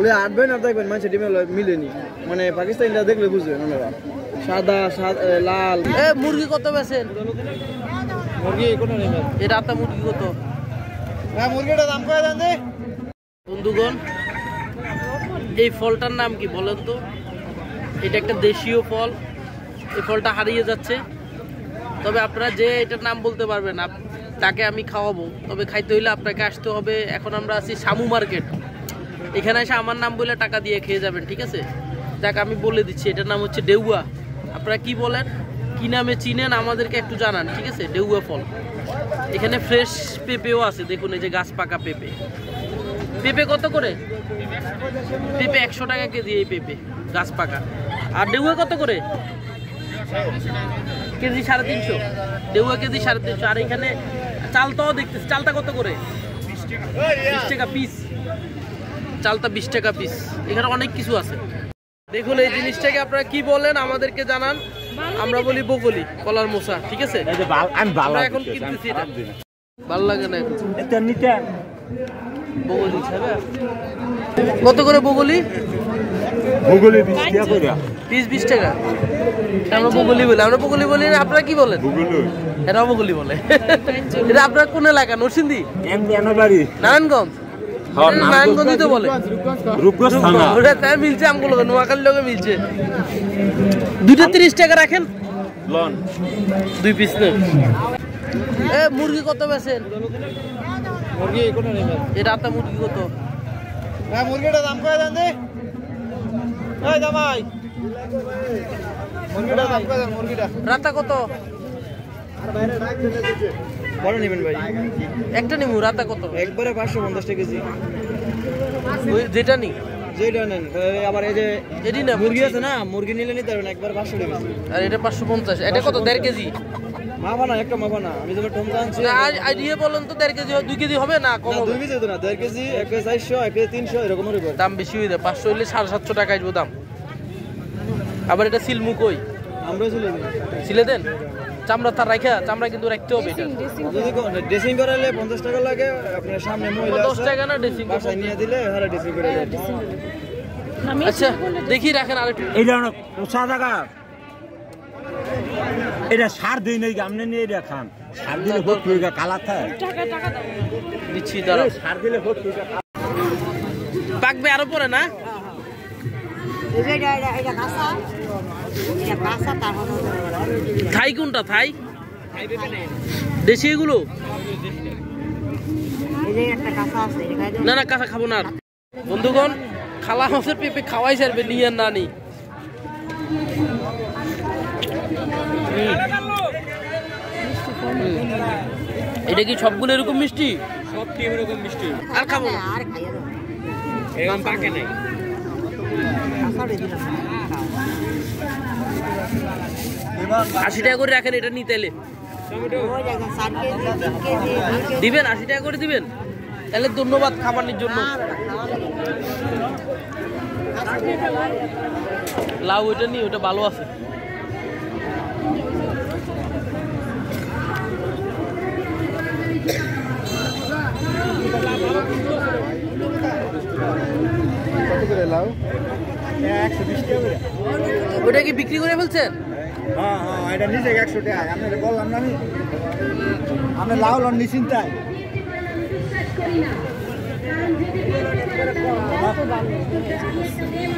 ওই আটবেন আর দেখবেন মানুষের ডিমে মিলেনি, মানে পাকিস্তানিরা দেখলে বুঝবেন ওনারা সাদা লাল। মুরগি কত বেছেন? মুরগি কোনো নেই এই রাতা মুরগি কত? হ্যাঁ মুরগিটা দাম কয় জান দে বন্ধুগণ। এই ফলটার নাম কি বলেন তো? এটা একটা দেশীয় ফল, এই ফলটা হারিয়ে যাচ্ছে। তবে আপনারা যে এটার নাম বলতে পারবেন তাকে আমি খাওয়াবো, তবে খাইতে হইলে আপনাকে আসতে হবে। এখন আমরা আছি শামু মার্কেট, এখানে এসে আমার নাম বলে টাকা দিয়ে খেয়ে যাবেন, ঠিক আছে? দেখ আমি বলে দিচ্ছি, এটার নাম হচ্ছে ডেউয়া। আপনারা কি বলেন, কি নামে চিনেন আমাদেরকে একটু জানান, ঠিক আছে? ডেউয়া ফল। এখানে ফ্রেশ পেঁপেও আছে, দেখুন এই যে গাছ পাকা পেঁপে। পেঁপে কত করে? পেঁপে 100 টাকা কেজি এই পেঁপে গাছ পাকা। আর ডেউয়া কত করে? কেজি 350। ডেউয়া কেজি 350। আর এখানে চালটাও দেখতেছি, চালটা কত করে? 20 টাকা পিস। চালটা 20 টাকা পিস। এখানে অনেক কিছু আছে। দেখুন এই জিনিসটাকে আপনারা কি বলেন আমাদেরকে জানান। আমরা বলি বগলি, কলার মোচা, ঠিক আছে? আমরা এখন কিনতেছি এটা, ভালো লাগে না এখন। বগলি খাবে? কত করে বগলি? বগলি 20 টাকা করে পিস 20 টাকা। আমরা বগলি বলি, আমরা বগলি বলি না। আপনারা কি বলেন? এরা বগলি বলে। এটা আপনার কোন এলাকা? নরসিংদী, নারায়ণগঞ্জ? নারায়ণগঞ্জই তো বলে। ওটা তাই মিলছে, আমগুলো নোয়াখালীর লোকে মিলছে। দুইটা 30 টাকা রাখেন, 2 পিস নেন। মুরগি কত বেছেন? মুরগি কোনো নেই এই রাতা মুরগি কত? হ্যাঁ মুরগিটা দাম কয় জান দে এই জামাই, মুরগিটা দাম কয় জান? মুরগিটা রাতা কত? বড় নেবেন ভাই? একটা নিমু। রাতা কত? একবারে 550 টাকা কেজি। যেটা নি যেটা নেন। আবার এই যে এটি না মুরগি আছে না, মুরগি নিলে নিতে পারবেন একবার 500 টাকা কেজি। আর এটা 550। এটা কত? 1.5 কেজি? মাপা না, একটা মাপা না। আমি যখন টমকা আনছি আর দিয়ে বলেন তো 1.5 কেজি 2 কেজি হবে না? কম হবে? 2 কেজি তো না, 1.5 কেজি, 1 কেজি 400, 1 কেজি 300 এরকম হবে। দাম বেশি হয়ে যায়। 500 হইলে 750 টাকা আসবে দাম। আবার এটা সিলমু কই? আমরা চলে যাই সিলে দেন। চামড়া তার রাখা, চামড়া কিন্তু রাখতে হবে। এটা যদি ড্রেসিং করালে 50 টাকা লাগে। আপনার সামনে মহিলা 10 টাকা না ড্রেসিং বাসায় নিয়ে দিলে হারা ড্রেসিং করে দেয়। আচ্ছা দেখি রাখেন আর একটু। এইটা অনেক পোষা জায়গা, এটা সার দিই নাই আমনে নিয়ে এটা খান। সার দিলে বহুত পয়সা কালা থাকে। দিচ্ছি দাঁড়াও। সার দিলে বহুত পয়সা পাকবে আরো পরে না? থাই কোনটা? থাই দেশি এগুলো? না না কাঁচা খাবো না। বন্ধুগণ খালা মাছের পেঁপে খাওয়াই সারবে, নিয়ে না নি। এটা কি সবগুলো এরকম মিষ্টি? সব টিম এরকম মিষ্টি। আর খাবো না। এরকম পাকে নাই। 80 টাকা করে রাখেন এটা নিতে এলে। দিবেন 80 টাকা করে দিবেন? তাহলে ধন্যবাদ খাবারের জন্য। লাউ ওইটা নি, ওটা ভালো আছে। কত করে লাউ? 120 টাকা করে। ওটা কি বিক্রি করে ফেলছেন? হ্যাঁ হ্যাঁ, এটা নিজে 100 টাকা। আমি বললাম না, আমি লাউ লন নিশ্চিন্তায়।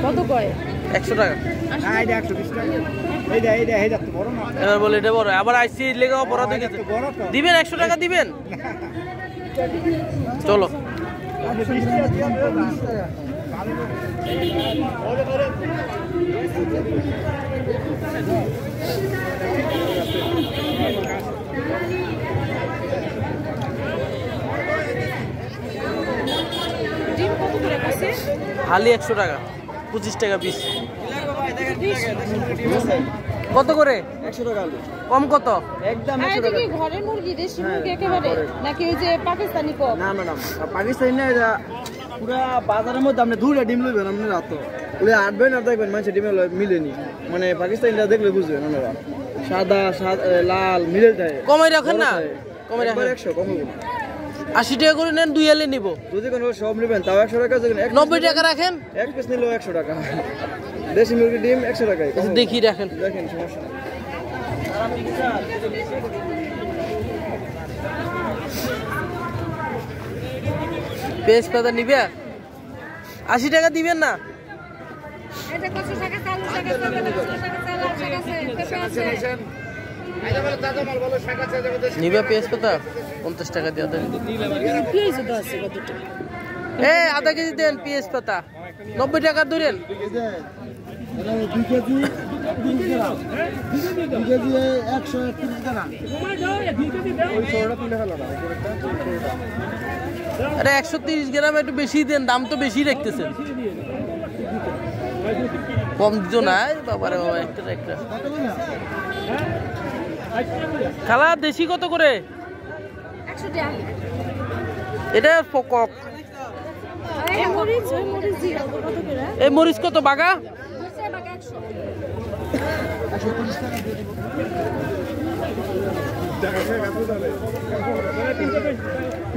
কত কয়? 100 টাকা। হ্যাঁ এটা 120 টাকা। এইটা তো বড় না। এবার বলে এটা বড়। আবার আইসি লেগে বড় দেখে দিবেন। 100 টাকা দিবেন? চলো হালি 100 টাকা, 25 টাকা পিস। কত করে? 100 টাকা। কম কত? একদম আর এটা কি ঘরের মুরগি, দেশি মুরগি একেবারে, নাকি ওই যে পাকিস্তানি কক? না ম্যাডাম, পাকিস্তানি না, এটা পুরা বাজারের মধ্যে আপনি 2টা ডিম লইবেন। আপনি রাত ওই আটবেন আর দেখবেন মানুষের ডিমে মিলেনি, মানে পাকিস্তানিরা দেখলে বুঝবেন ওনারা সাদা লাল মিলে যায়। কমাই রাখেন না? কমাই রাখেন। 100 কম হবে না। 80 টাকা করে নেন, 2 আলি নিব। যদি কোনো সব নেবেন তাও 100 টাকা, যদি 90 টাকা রাখেন, এক পিস নিলেও 100 টাকা। দেশি মুরগি ডিম 100 টাকায়। দেখি রাখেন, দেখেন সমস্যা নেই। পেঁয়াজ পাতা নিবে, 80 টাকা দিবেন না? এই যে কত টাকা চাল, টাকা চাল, টাকা চাল, নিবে পেঁয়াজ পাতা 50 টাকা দিয়ে দেন। আধা কেজি দেন পেঁয়াজ পাতা, 90 টাকা ধরেন। 2 কেজি 30 গ্রাম, 2 কেজি 130 গ্রাম। ওই ছোটটা তুলে ফেলো না, আরে 130 গ্রাম একটু বেশি দেন, দাম তো বেশি রাখতেছেন। কম দিত না বাবারে বাবা, একটা খালা। দেশি কত করে? 100 টাকা। এটা ফকক। এই মরিচ দিয়ে কত করে? এই মরিচ কত বাগা? 100 টাকা 100।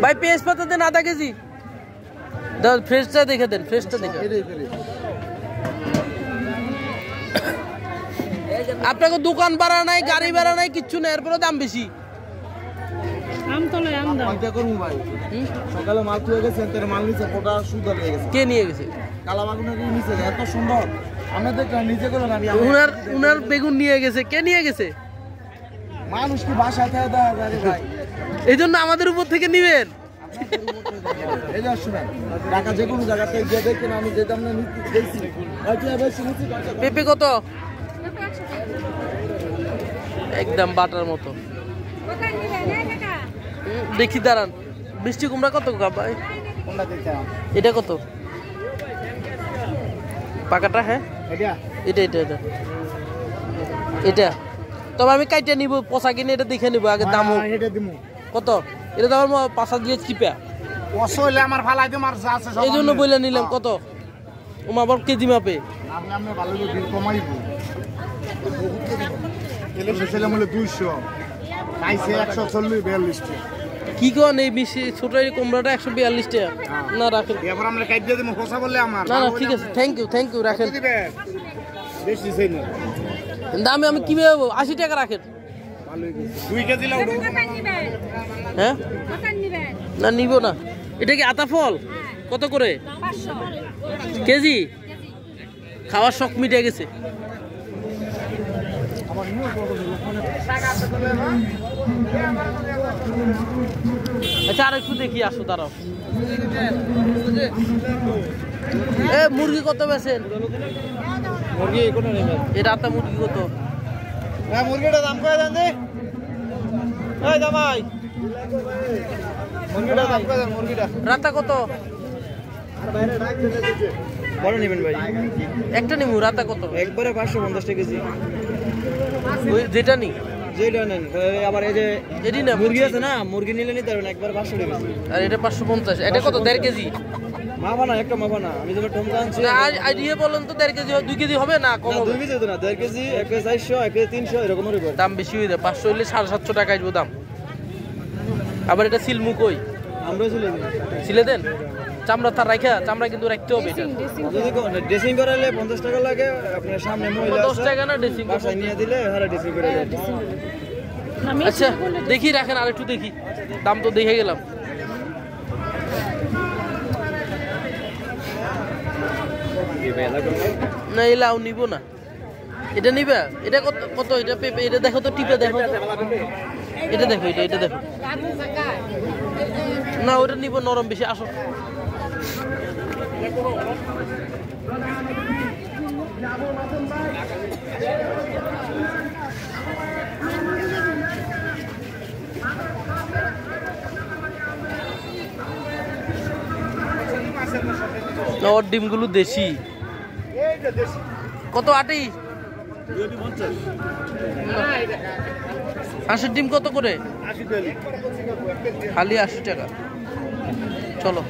ভাই পেঁয়াজ পাতা দেন আধা কেজি। দাও ফ্রেশটা দেখে দেন, ফ্রেশটা দেখে। আপনাকে দোকান ভাড়া নাই, গাড়ি ভাড়া নাই, কিচ্ছু নাই, এরপরে দাম বেশি। সকালে মাল তুলে গেছে, মাল নিচে পোটা সুন্দর হয়ে গেছে। কে নিয়ে গেছে? কালাবাগুনের নিচে এত সুন্দর, আমরা দেখলাম নিজে করলাম। উনার বেগুন নিয়ে গেছে, কে নিয়ে গেছে? মানুষ কি বাসায় থেকে দেওয়া যায় রে ভাই? এই জন্য আমাদের উপর থেকে নিবেন। এই যে শুনেন, ঢাকা যে কোনো জায়গাতে গিয়ে দেখেন, আমি যে দাম দিয়েছি পেঁপে কত? একদম বাটার মতো। দেখি দাঁড়ান, মিষ্টি কুমড়া কত ভাই? এটা কত পাকাটা? হ্যাঁ এটা এটা এটা এটা তবে আমি কাইটা নিব, পচা কিনে এটা দেখে নিব আগে। দাম কত? এটা দাম 5 দিয়ে চিপা, আমার ফালাই দিম আর যা আছে এই জন্য বলে নিলাম। কত? ও আবার কেজি মাপে। আপনি ভালো বিল কমাইব। এলেছিলাম হলো 200, পাইছে 140 42 টাকা। কি কোন এই মিষ্টি ছোট এই কুমড়াটা 142 টাকা? না রাখেন, এবার আমরা কাট দিয়ে দিমু, কথা বললে আমার। না না ঠিক আছে, থ্যাংক ইউ রাখেন। বেশি চাই না দামে আমি কি পাবো? 80 টাকা রাখেন। 2 কেজি লাউ। হ্যাঁ না নিব না। এটা কি আতা ফল? কত করে 500 কেজি? খাওয়ার শখ মিটে গেছে। আচ্ছা আর একটু দেখি, আসো দাঁড়াও। এ মুরগি কত বেছেন? মুরগি কোন নেবেন? এটা আতা মুরগি কত? হ্যাঁ মুরগিটা দাম কয় জান দে। এই জামাই, মুরগিটা দাম কয় জান? মুরগিটা রাতা কত? আর বাইরে ডাক দিতে দিতে বড় নেবেন ভাই? একটা নিমু। রাতা কত? একবারে 550 টাকা কেজি। ওই যেটা নি, যেটা নেন। আবার এই যে এডি না মুরগি আছে না, মুরগি নিলে নিতে পারবেন একবার 500 টাকা কেজি। আর এটা 550। এটা কত? 1.5 কেজি? মাপা না, একটা মাপা না। আমি যখন ঠমকা আনছি আইডিয়া বলেন তো, 1.5 কেজি 2 কেজি হবে না কম হবে? 2 কেজি তো না, 1.5 কেজি, 1 কেজি 400, 1 কেজি 300 এরকম হইব। দাম বেশি হয়ে যায়। 500 হইলে 750 টাকা আসবে দাম। আবার এটা সিলমু কই? আমরা চলে যাই। সিলে দেন চামড়া, তার রাখা চামড়া কিন্তু রাখতে হবে। এটা যদি ড্রেসিং করালে 50 টাকা লাগে। আপনার সামনে মহিলা 10 টাকা না ড্রেসিং? বাসায় নিয়ে দিলে হারা ড্রেসিং করে দেয়। আচ্ছা দেখি রাখেন, আর একটু দেখি। দাম তো দেখে গেলাম। না এলাও নিব না। এটা নিবা? এটা কত কত? এটা পেঁপে, এটা দেখো তো, টিপে দেখো। এটা দেখো, এটা দেখো। না ওটা নিব, নরম বেশি। আসো ওর ডিমগুলো দেশি। কত? 8 হাঁসের ডিম কত করে? খালি 80 টাকা। চলো।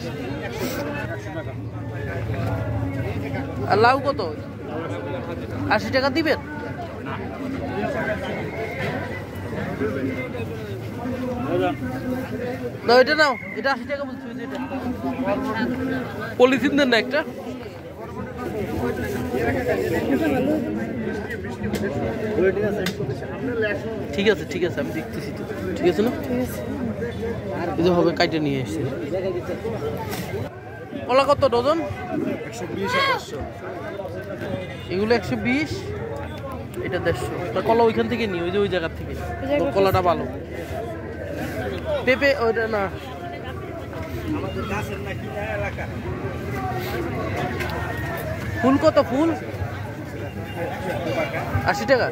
আর লাউ কত? 80 টাকা দিবেন? না এটা নাও, এটা 80 টাকা বলছি। এটা পলিথিন দেন না একটা। ঠিক আছে ঠিক আছে, আমি দেখতেছি তো। ঠিক আছে না, এটা হবে, কাইটে নিয়ে এসেছি। কলা কত ডজন? 120 এগুলো 120, এটা 150। কলা ওইখান থেকে নি, ওই যে ওই জায়গা থেকে। কলাটা ভালো। পেঁপে ওইটা না, ফুল কত? ফুল 80 টাকা।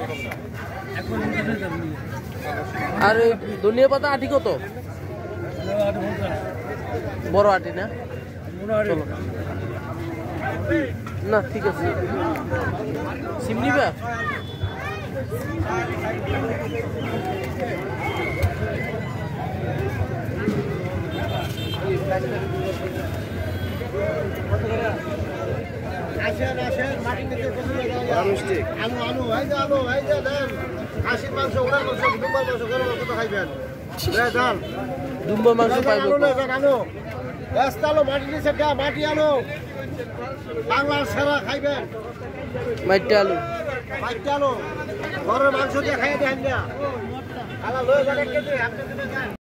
আর ওই ধনিয়া পাতা আটি কত? বড় আটি না? চলো না, ঠিক আছে। সিম নিবা? দুম্বা মাংস পাইবো। মাটি আলো বাংলার সেরা খাইবেন, মাইটা আলু, মাটি আলো ঘরের মাংস দিয়ে খাইয়ে দেন না।